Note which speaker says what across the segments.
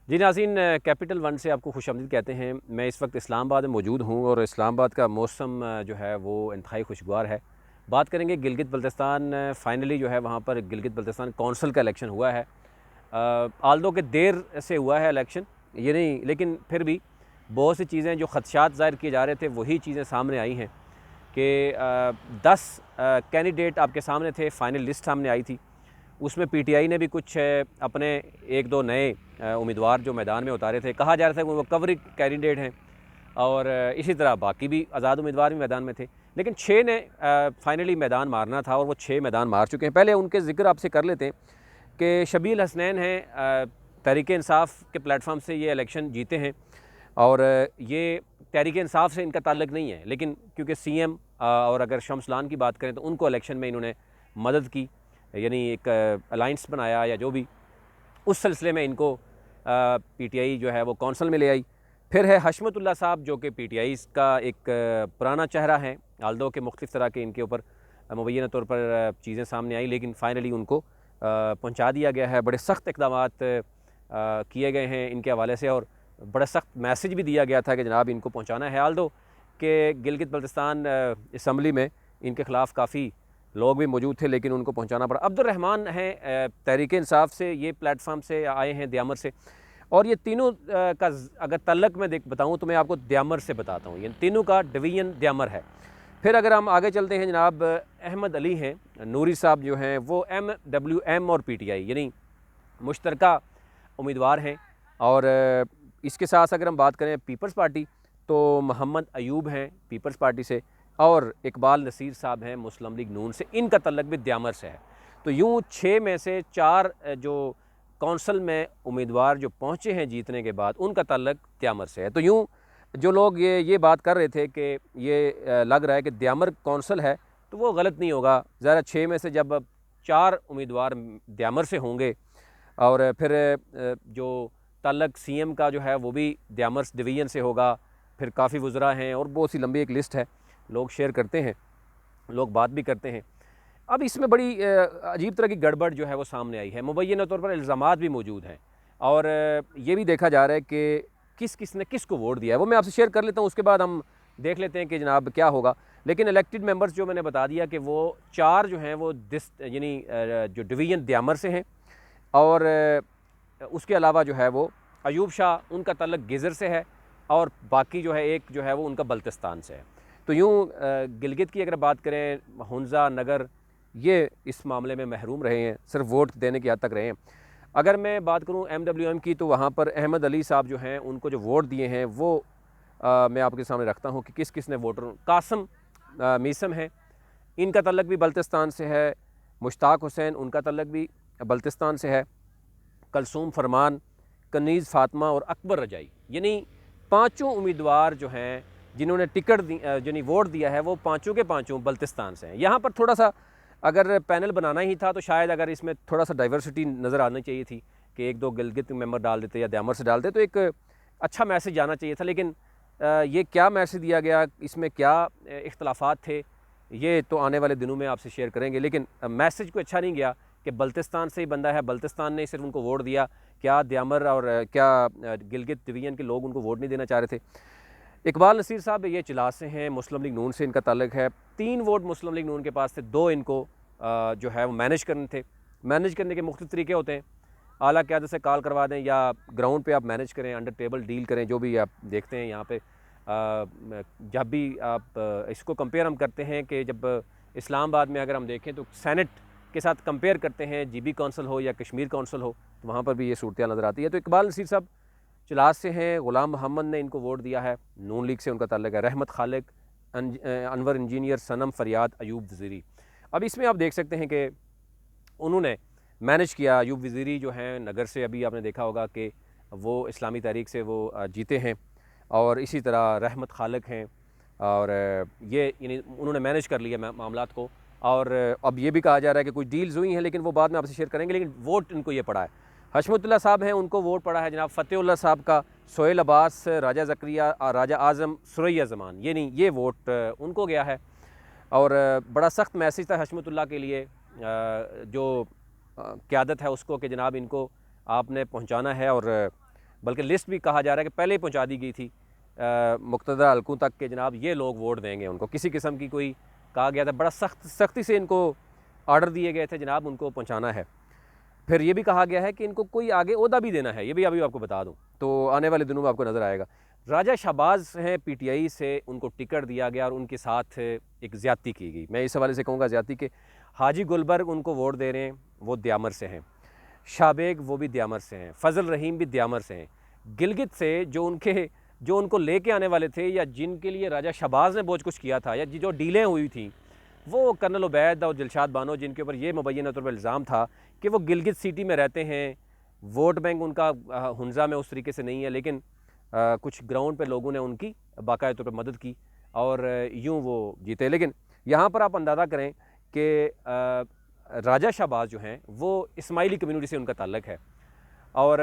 Speaker 1: जी नाज़रीन, capital one से आपको खुशामदीद कहते हैं। मैं इस वक्त इस्लामाबाद में मौजूद हूँ और इस्लामाबाद का मौसम जो है वो इंतहाई खुशगवार है। बात करेंगे गिलगित बल्तिस्तान, फ़ाइनली जो है वहाँ पर गिलगित बल्तिस्तान कौंसल का इलेक्शन हुआ है। आल्दो के देर से हुआ है इलेक्शन, ये नहीं, लेकिन फिर भी बहुत सी चीज़ें जो ख़दशात ज़ाहिर किए जा रहे थे वही चीज़ें सामने आई हैं कि 10 कैंडिडेट आपके सामने थे, फ़ाइनल लिस्ट सामने आई थी। उसमें पीटीआई ने भी कुछ अपने एक दो नए उम्मीदवार जो मैदान में उतारे थे। कहा जा रहा था कि वो कवरी कैंडिडेट हैं और इसी तरह बाकी भी आज़ाद उम्मीदवार भी मैदान में थे। लेकिन 6 ने फाइनली मैदान मारना था और वो 6 मैदान मार चुके हैं। पहले उनके ज़िक्र आपसे कर लेते हैं कि शबील हसनैन हैं, तहरीक इंसाफ के प्लेटफॉर्म से ये इलेक्शन जीते हैं और ये तहरीक इंसाफ से इनका ताल्लुक़ नहीं है, लेकिन क्योंकि सीएम और अगर शमसलान की बात करें तो उनको इलेक्शन में इन्होंने मदद की, यानी एक अलाइंस बनाया या जो भी, उस सिलसिले में इनको पीटीआई जो है वो कौंसल में ले आई। फिर है हशमतुल्लाह साहब जो कि पीटीआई का एक पुराना चेहरा है, आल्दो के मुख्तलिफ़ तरह के इनके ऊपर मुबैना तौर पर चीज़ें सामने आई, लेकिन फ़ाइनली उनको पहुंचा दिया गया है। बड़े सख्त इक़दामात किए गए हैं इनके हवाले से और बड़ा सख्त मैसेज भी दिया गया था कि जनाब इनको पहुंचाना है। आल्दो के गिलगित बल्तिस्तान असम्बली में इनके ख़िलाफ़ काफ़ी लोग भी मौजूद थे, लेकिन उनको पहुंचाना पड़ा। अब्दुर्रहमान हैं, तहरीक इंसाफ से, ये प्लेटफार्म से आए हैं, दयामर से, और ये तीनों का अगर तल्लक मैं बताऊं तो मैं आपको दयामर से बताता हूं। ये तीनों का डिवीज़न दयामर है। फिर अगर हम आगे चलते हैं, जनाब अहमद अली हैं, नूरी साहब जो हैं वो MWM और पीटीआई यानी मुश्तरका उम्मीदवार हैं। और इसके साथ अगर हम बात करें पीपल्स पार्टी तो मोहम्मद अयूब हैं पीपल्स पार्टी से, और इकबाल नसीर साहब हैं मुस्लिम लीग नून से। इनका तल्लक भी दयामर से है। तो यूँ 6 में से 4 जो कौंसल में उम्मीदवार जो पहुँचे हैं जीतने के बाद, उनका तल्लक दयामर से है। तो यूँ जो लोग ये बात कर रहे थे कि ये लग रहा है कि दयामर कौंसल है, तो वो गलत नहीं होगा। ज़रा 6 में से जब 4 उम्मीदवार दयामर से होंगे और फिर जो ताल्लुक सीएम का जो है वो भी दयामर डिवीज़न से होगा, फिर काफ़ी वज़रा हैं और बहुत सी लंबी एक लिस्ट है, लोग शेयर करते हैं, लोग बात भी करते हैं। अब इसमें बड़ी अजीब तरह की गड़बड़ जो है वो सामने आई है। मुबैना तौर पर इल्ज़ामात भी मौजूद हैं और ये भी देखा जा रहा है कि किसने किसको वोट दिया है। वो मैं आपसे शेयर कर लेता हूँ, उसके बाद हम देख लेते हैं कि जनाब क्या होगा। लेकिन इलेक्टेड मेंबर्स जो मैंने बता दिया कि वो 4 जो हैं वो यानी जो डिवीज़न दयामर से हैं, और उसके अलावा जो है वो अयूब शाह, उनका तल्लक गिज़र से है, और बाकी जो है एक जो है वो उनका बल्तिस्तान से है। तो यूँ गिलगित की अगर बात करें, हुंजा नगर, ये इस मामले में महरूम रहे हैं, सिर्फ वोट देने की हद तक रहे हैं। अगर मैं बात करूं MWM की तो वहाँ पर अहमद अली साहब जो हैं उनको जो वोट दिए हैं वो मैं आपके सामने रखता हूं कि किस किस ने वोटर। कासम मीसम है, इनका तल्लक भी बल्तिस्तान से है। मुश्ताक हुसैन, उनका तल्लक भी बल्तिस्तान से है। कलसूम फरमान, कनीज़ फातिमा और अकबर रजाई, यानी 5 उम्मीदवार जो हैं जिन्होंने टिकट यानी वोट दिया है, वो 5 के 5 बल्तिस्तान से हैं। यहाँ पर थोड़ा सा अगर पैनल बनाना ही था तो शायद अगर इसमें थोड़ा सा डाइवर्सिटी नज़र आनी चाहिए थी कि 1-2 गिलगित मेंबर डाल देते या दयामर से डालते, तो एक अच्छा मैसेज जाना चाहिए था। लेकिन ये क्या मैसेज दिया गया, इसमें क्या इख्तलाफात थे, ये तो आने वाले दिनों में आपसे शेयर करेंगे। लेकिन मैसेज को अच्छा नहीं गया कि बल्तिस्तान से ही बंदा है, बल्तिस्तान ने सिर्फ उनको वोट दिया, क्या दयामर और क्या गिलगित डिवीज़न के लोग उनको वोट नहीं देना चाह रहे थे। इकबाल नसीर साहब ये चिलास से हैं, मुस्लिम लीग नून से इनका ताल्लुक है। 3 वोट मुस्लिम लीग नून के पास थे, 2 इनको जो है वो मैनेज करने थे। मैनेज करने के मुख्तलिफ तरीके होते हैं, आला क़यादत से कॉल करवा दें या ग्राउंड पे आप मैनेज करें, अंडर टेबल डील करें, जो भी आप देखते हैं यहाँ पे। जब भी आप इसको कंपेयर हम करते हैं कि जब इस्लामाबाद में अगर हम देखें तो सेनेट के साथ कंपेयर करते हैं, GB कौंसल हो या कश्मीर कौंसल हो, तो वहाँ पर भी ये सूरत नज़र आती है। तो इकबाल नसीर साहब चिलास से हैं, ग़ुलाम मोहम्मद ने इनको वोट दिया है, नून लीग से उनका ताल्लुक है। रहमत खालिक, अनवर इंजीनियर, सनम फरियाद, अयूब वज़ीरी। अब इसमें आप देख सकते हैं कि उन्होंने मैनेज किया। अयूब वज़ीरी जो हैं नगर से, अभी आपने देखा होगा कि वो इस्लामी तहरीक से वो जीते हैं, और इसी तरह रहमत खालिक हैं, और ये यानी उन्होंने मैनेज कर लिया मामलात को। और अब ये भी कहा जा रहा है कि कुछ डील्स हुई हैं, लेकिन वो बाद में आपसे शेयर करेंगे। लेकिन वोट इनको ये पड़ा है। हशमतुल्लाह साहब हैं, उनको वोट पड़ा है जनाब फ़तेहुल्लाह साहब का, सोहेल अब्बास, राजा ज़करिया, राजा आज़म, सुरैया ज़मान, ये नहीं, ये वोट उनको गया है। और बड़ा सख्त मैसेज था हशमतुल्लाह के लिए, जो क़यादत है उसको, कि जनाब इनको आपने पहुंचाना है और बल्कि लिस्ट भी कहा जा रहा है कि पहले ही पहुँचा दी गई थी मुक़्तदर हलकों तक के जनाब ये लोग वोट देंगे उनको। किसी किस्म की कोई कहा गया था, बड़ा सख्ती से इनको ऑर्डर दिए गए थे जनाब उनको पहुँचाना है। फिर ये भी कहा गया है कि इनको कोई आगे ओहदा भी देना है, ये भी अभी आपको बता दूँ, तो आने वाले दिनों में आपको नज़र आएगा। राजा शहबाज हैं PTI से, उनको टिकट दिया गया और उनके साथ एक ज़्यादती की गई। मैं इस हवाले से कहूँगा ज़्यादती के हाजी गुलबर्ग उनको वोट दे रहे हैं, वो द्यामर से हैं। शाहबेग वो भी द्यामर से हैं। फ़ज़ल रहीम भी द्यामर से हैं। गिलगित से जो उनको लेके आने वाले थे या जिनके लिए राजा शहबाज ने बहुत कुछ किया था या जो डीलें हुई थी, वो कर्नल उबैद और दिलशाद बानो, जिनके ऊपर ये मुबैना तौर पर इल्ज़ाम था कि वो गिलगित सिटी में रहते हैं, वोट बैंक उनका हुंज़ा में उस तरीके से नहीं है, लेकिन कुछ ग्राउंड पे लोगों ने उनकी बाकायदा तौर पर मदद की और यूँ वो जीते। लेकिन यहाँ पर आप अंदाज़ा करें कि राजा शहबाज जो हैं वो इस्माइली कम्युनिटी से उनका ताल्लुक़ है और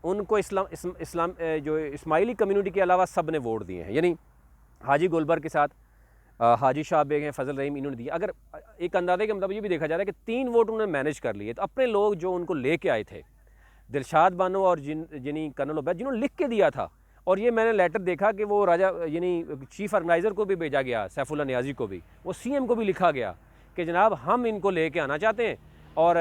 Speaker 1: उनको इस्लाम जो इस्माइली कम्युनिटी के अलावा सब ने वोट दिए हैं। यानी हाजी गुलबर्ग के साथ हाजी शाहबेग हैं, फ़ज़ल रहीम, इन्होंने दिया। अगर एक अंदाज़े के मतलब ये भी देखा जा रहा है कि 3 वोट उन्होंने मैनेज कर लिए, तो अपने लोग जो उनको लेके आए थे, दिलशाद बानो और जिन्हीं कर्नल उबैद, जिन्होंने लिख के दिया था, और ये मैंने लेटर देखा कि वो राजा यानी चीफ़ ऑर्गेनाइज़र को भी भेजा गया, सैफुल्लाह नियाज़ी को भी, वो CM को भी लिखा गया कि जनाब हम इनको लेके आना चाहते हैं। और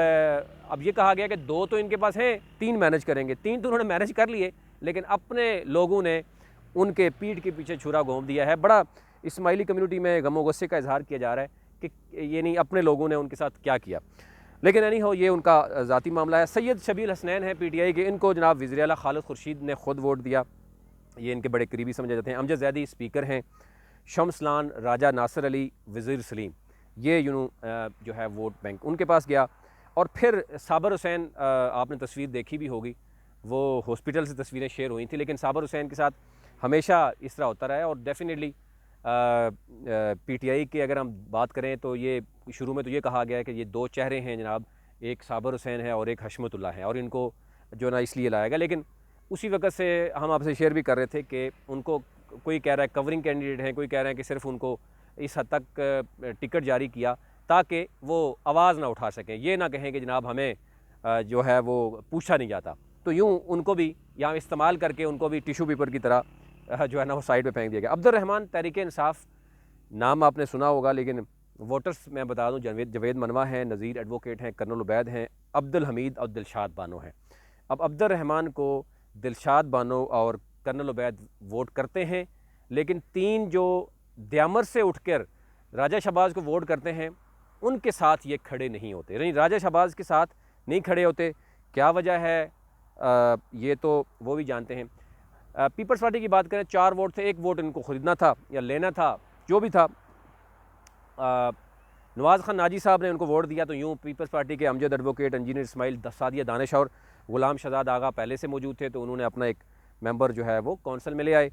Speaker 1: अब ये कहा गया कि 2 तो इनके पास हैं, 3 मैनेज करेंगे। 3 तो उन्होंने मैनेज कर लिए, लेकिन अपने लोगों ने उनके पीठ के पीछे छुरा घोंप दिया है। बड़ा इस्माइली कम्युनिटी में गमो गुस्से का इजहार किया जा रहा है कि ये नहीं अपने लोगों ने उनके साथ क्या किया। लेकिन एनी हो, ये उनका ज़ाती मामला है। सैयद शबील हसनैन है PTI के, इनको जनाब वज़ीर आला खालिद खुर्शीद ने ख़ुद वोट दिया, ये इनके बड़े करीबी समझे जाते हैं। अमजद ज़ैदी स्पीकर हैं, शमसलान, राजा नासिर अली, वज़ीर सलीम, ये जो है वोट बैंक उनके पास गया। और फिर साबर हुसैन, आपने तस्वीर देखी भी होगी, वो हॉस्पिटल से तस्वीरें शेयर हुई थी, लेकिन साबर हुसैन के साथ हमेशा इस तरह होता रहा है। और डेफिनेटली PTI की अगर हम बात करें तो ये शुरू में तो ये कहा गया है कि ये 2 चेहरे हैं जनाब, एक साबर हुसैन है और एक हशमतुल्लाह है, और इनको जो ना इसलिए लाया गया। लेकिन उसी वक्त से हम आपसे शेयर भी कर रहे थे कि उनको कोई कह रहा है कवरिंग कैंडिडेट हैं, कोई कह रहे हैं कि सिर्फ उनको इस हद तक टिकट जारी किया ताकि वो आवाज़ ना उठा सकें, ये ना कहें कि जनाब हमें जो है वो पूछा नहीं जाता। तो यूँ उनको भी यहाँ इस्तेमाल करके उनको भी टिशू पेपर की तरह जो है ना वो साइड पे फेंक दिया गया। अब्दुल रहमान तहरीक इंसाफ, नाम आपने सुना होगा, लेकिन वोटर्स मैं बता दूँ, जवेद मनवा हैं, नज़ीर एडवोकेट हैं, कर्नल उबैद हैं, अब्दुल हमीद और दिलशाद बानो हैं। अब अब्दुल रहमान को दिलशाद बानो और कर्नल उबैद वोट करते हैं, लेकिन 3 जो द्यामर से उठकर राजा शहबाज को वोट करते हैं उनके साथ ये खड़े नहीं होते, यानी राजा शहबाज के साथ नहीं खड़े होते। क्या वजह है ये तो वो भी जानते हैं। पीपल्स पार्टी की बात करें, 4 वोट थे, 1 वोट इनको ख़रीदना था या लेना था, जो भी था। नवाज़ खान नाजी साहब ने उनको वोट दिया, तो यूँ पीपल्स पार्टी के अमजद एडवोकेट, इंजीनियर इस्माइल, सादिया दानिश और गुलाम शहजाद आगा पहले से मौजूद थे, तो उन्होंने अपना एक मेंबर जो है वो कौंसल में ले आए।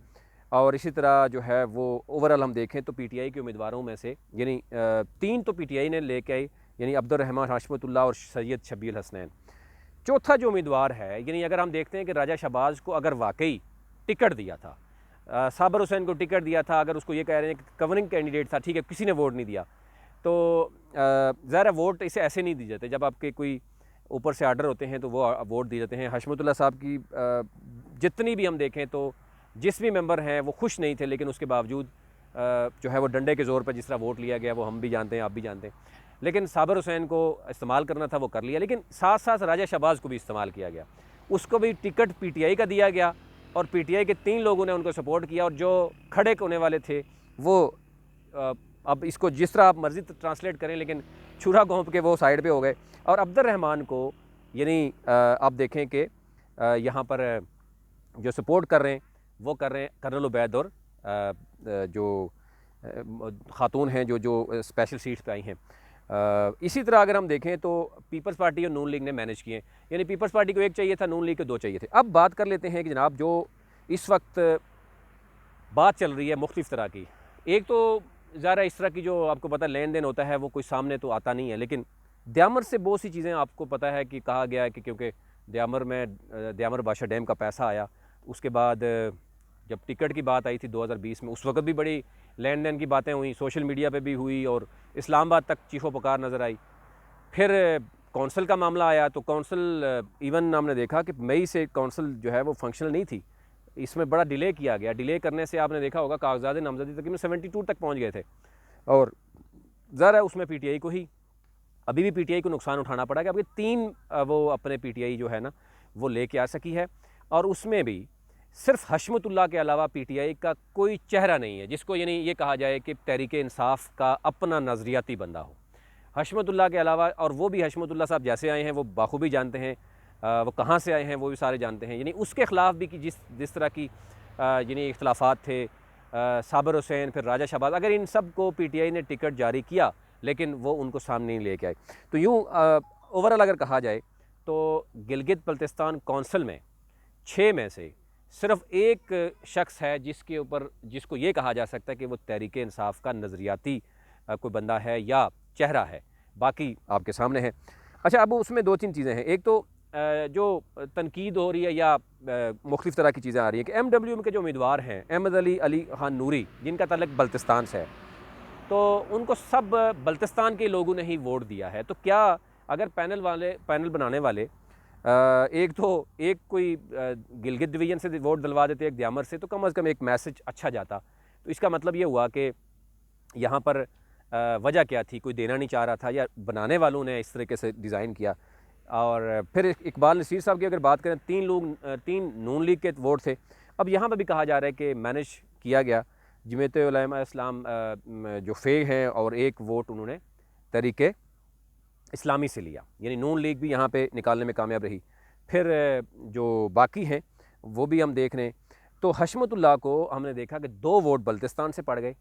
Speaker 1: और इसी तरह जो है वो ओवरऑल हम देखें तो PTI के उम्मीदवारों में से यानी 3 तो PTI ने लेके आई, यानी अब्दुल रहमान, हाशमतुल्लाह और सैयद शबील हसनैन। चौथा जो उम्मीदवार है, यानी अगर हम देखते हैं कि राजा शहबाज को अगर वाकई टिकट दिया था, साबर हुसैन को टिकट दिया था, अगर उसको ये कह रहे हैं कि कवरिंग कैंडिडेट था, ठीक है, किसी ने वोट नहीं दिया, तो ज़ाहिर वोट इसे ऐसे नहीं दी जाते। जब आपके कोई ऊपर से आर्डर होते हैं तो वो वोट दिए जाते हैं। हशमतुल्लाह साहब की जितनी भी हम देखें तो जिस भी मेंबर हैं वो खुश नहीं थे, लेकिन उसके बावजूद जो है वो डंडे के ज़ोर पर जिस तरह वोट लिया गया वो हम भी जानते हैं, आप भी जानते हैं। लेकिन साबर हुसैन को इस्तेमाल करना था वो कर लिया, लेकिन साथ साथ राजा शहबाज को भी इस्तेमाल किया गया, उसको भी टिकट PTI का दिया गया और PTI के 3 लोगों ने उनको सपोर्ट किया, और जो खड़े होने वाले थे वो अब इसको जिस तरह आप मर्ज़ी ट्रांसलेट करें, लेकिन छुरा घोंप के वो साइड पे हो गए। और अब्दुल रहमान को यानी आप देखें कि यहाँ पर जो सपोर्ट कर रहे हैं वो कर रहे हैं कर्नल उबैद और जो ख़ातून हैं जो स्पेशल सीट्स पे आई हैं। इसी तरह अगर हम देखें तो पीपल्स पार्टी और नून लीग ने मैनेज किए, यानी पीपल्स पार्टी को 1 चाहिए था, नून लीग को 2 चाहिए थे। अब बात कर लेते हैं कि जनाब जो इस वक्त बात चल रही है मुख्तलिफ़ तरह की, एक तो ज़ाहिर इस तरह की जो आपको पता लेन देन होता है वो कोई सामने तो आता नहीं है, लेकिन द्यामर से बहुत सी चीज़ें आपको पता है कि कहा गया है कि क्योंकि द्यामर में द्यामर बादशाह डैम का पैसा आया, उसके बाद जब टिकट की बात आई थी 2020 में, उस वक्त भी बड़ी लेन देन की बातें हुई, सोशल मीडिया पे भी हुई और इस्लामाबाद तक चीखो पुकार नज़र आई। फिर कौंसल का मामला आया तो कौंसल इवन हमने देखा कि मई से कौंसल जो है वो फंक्शनल नहीं थी, इसमें बड़ा डिले किया गया। डिले करने से आपने देखा होगा कागजात नामजदगी तकरीबन 72 तक पहुंच गए थे, और ज़रा उसमें पीटीआई को ही अभी भी पीटीआई को नुकसान उठाना पड़ा कि अभी 3 वो अपने पीटीआई जो है ना वो लेके आ सकी है, और उसमें भी सिर्फ हशमतुल्लाह के अलावा पीटीआई का कोई चेहरा नहीं है जिसको यानी ये कहा जाए कि तहरीक इंसाफ का अपना नज़रियाती बंदा हो। हशमतुल्लाह के अलावा, और वो भी हशमतुल्लाह साहब जैसे आए हैं वो बाखूबी जानते हैं, वो कहाँ से आए हैं वो भी सारे जानते हैं, यानी उसके ख़िलाफ़ भी कि जिस तरह की यानी इख्तलाफात थे, साबिर हुसैन फिर राजा शहबाज, अगर इन सब को पीटीआई ने टिकट जारी किया लेकिन वो उनको सामने नहीं लेके आए। तो यूँ ओवरऑल अगर कहा जाए तो गिलगित बल्तिस्तान कौंसिल में 6 में से सिर्फ एक शख्स है जिसको ये कहा जा सकता है कि वो तहरीक इंसाफ का नज़रियाती कोई बंदा है या चेहरा है, बाकी आपके सामने है। अच्छा, अब उसमें 2-3 चीज़ें हैं। एक तो जो तनकीद हो रही है या मुख्तलिफ़ तरह की चीज़ें आ रही हैं कि MWM के जो उम्मीदवार हैं अहमद अली खान नूरी, जिनका ताल्लुक बल्तिस्तान से है, तो उनको सब बल्तिस्तान के लोगों ने ही वोट दिया है। तो क्या अगर पैनल बनाने वाले एक कोई गिलगित डिवीज़न से वोट दिलवा देते, एक द्यामर से, तो कम अज़ कम एक मैसेज अच्छा जाता। तो इसका मतलब ये हुआ कि यहाँ पर वजह क्या थी, कोई देना नहीं चाह रहा था या बनाने वालों ने इस तरीके से डिज़ाइन किया। और फिर इकबाल नसीर साहब की अगर बात करें, 3 नून लीग के वोट थे। अब यहाँ पर भी कहा जा रहा है कि मैनेज किया गया, जमीयत उलमा इस्लाम जो फ़े हैं और एक वोट उन्होंने तहरीक इस्लामी से लिया, यानी नून लीग भी यहाँ पे निकालने में कामयाब रही। फिर जो बाकी हैं वो भी हम देख लें तो हशमतुल्लाह को हमने देखा कि 2 वोट बल्तिस्तान से पड़ गए,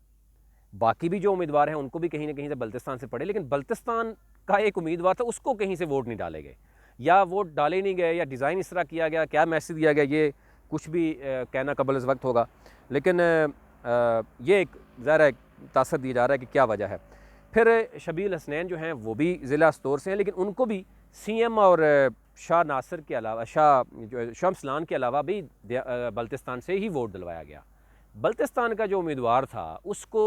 Speaker 1: बाकी भी जो उम्मीदवार हैं उनको भी कहीं ना कहीं से बल्तिस्तान से पड़े, लेकिन बल्तिस्तान का एक उम्मीदवार था उसको कहीं से वोट नहीं डाले गए, या वोट डाले नहीं गए, या डिज़ाइन इस तरह किया गया, क्या मैसेज दिया गया ये कुछ भी कहना कबल इस वक्त होगा। लेकिन ये एक ज़ाहिर तासर दिया जा रहा है कि क्या वजह है। फिर शबील हसनैन जो हैं वो भी ज़िला स्तोर से हैं, लेकिन उनको भी CM और शाह नासिर के अलावा शम्सलान के अलावा भी बल्तिस्तान से ही वोट दिलवाया गया। बल्तिस्तान का जो उम्मीदवार था उसको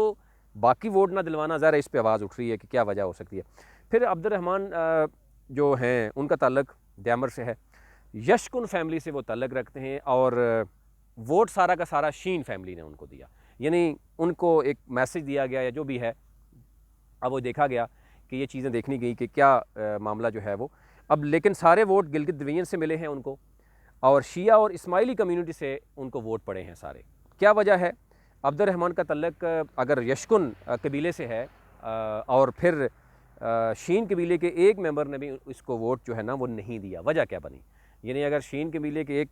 Speaker 1: बाकी वोट ना दिलवाना, ज़रा इस पे आवाज़ उठ रही है कि क्या वजह हो सकती है। फिर अब्दुर्रहमान जो हैं उनका ताल्लुक ड्यामर से है, यशकुन फैमिली से वो ताल्लुक रखते हैं, और वोट सारा का सारा शीन फैमिली ने उनको दिया, यानी उनको एक मैसेज दिया गया या जो भी है। अब वो देखा गया कि ये चीज़ें देखनी गई कि क्या मामला जो है वो अब, लेकिन सारे वोट गिलगित डिवीज़न से मिले हैं उनको, और शिया और इस्माइली कम्युनिटी से उनको वोट पड़े हैं सारे। क्या वजह है? अब्दुर्रहमान का तल्लक अगर यशकुन कबीले से है और फिर शीन कबीले के एक मेंबर ने भी इसको वोट जो है ना वो नहीं दिया, वजह क्या बनी? यानी अगर शीन कबीले के एक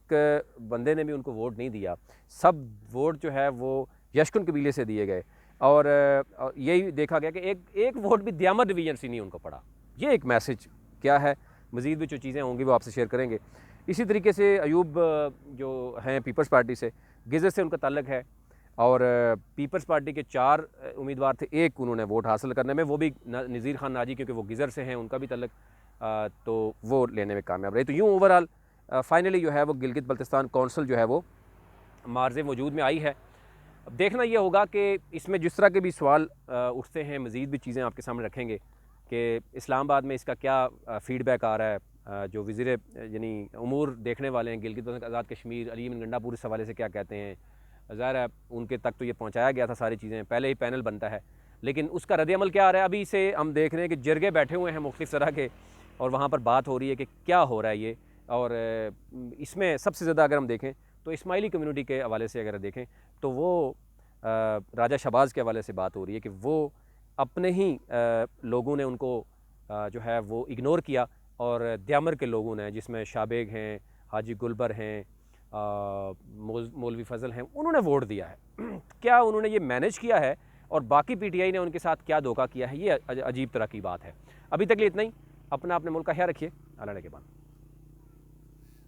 Speaker 1: बंदे ने भी उनको वोट नहीं दिया, सब वोट जो है वो यशकुन कबीले से दिए गए, और यही देखा गया कि एक वोट भी द्यामर डिवीज़न से नहीं उनको पड़ा। ये एक मैसेज क्या है? मज़ीद भी जो चीज़ें होंगी वो आपसे शेयर करेंगे। इसी तरीके से अयूब जो हैं पीपल्स पार्टी से, गिज़र से उनका ताल्लुक है, और पीपल्स पार्टी के 4 उम्मीदवार थे, एक उन्होंने वोट हासिल करने में, वो भी नज़ीर खान नाजी, क्योंकि वो गिज़र से हैं, उनका भी ताल्लुक, तो वो लेने में कामयाब रहे। तो यूँ ओवरऑल फाइनली जो है वो गिलगित बल्तिस्तान कौंसिल जो है वो मार्ज़ वजूद में आई है। अब देखना ये होगा कि इसमें जिस तरह के भी सवाल उठते हैं, मज़ीद भी चीज़ें आपके सामने रखेंगे कि इस्लामाबाद में इसका क्या फ़ीडबैक आ रहा है, जो वज़ीर यानी उमूर देखने वाले हैं गिलगित आज़ाद कश्मीर अली अमीन गंडापुर इस हवाले से क्या कहते हैं। ज़ाहिर है उनके तक तो ये पहुँचाया गया था सारी चीज़ें, पहले ही पैनल बनता है, लेकिन उसका रद्द-ए-अमल क्या आ रहा है अभी से हम देख रहे हैं कि जरगे बैठे हुए हैं मुख्तलिफ़ तरह के, और वहाँ पर बात हो रही है कि क्या हो रहा है ये। और इसमें सबसे ज़्यादा अगर हम देखें तो इस्माइली कम्युनिटी के हवाले से अगर देखें तो वो राजा शहबाज के हवाले से बात हो रही है कि वो अपने ही लोगों ने उनको जो है वो इग्नोर किया, और द्यामर के लोगों ने, जिसमें शाबेग हैं, हाजी गुलबर हैं, मौलवी फ़ज़ल हैं, उन्होंने वोट दिया है। क्या उन्होंने ये मैनेज किया है और बाकी पीटीआई ने उनके साथ क्या धोखा किया है, ये अजीब तरह की बात है। अभी तक लिए इतना ही। अपना अपने मुल्क का ख्याल रखिए। अल्लाह के बाद।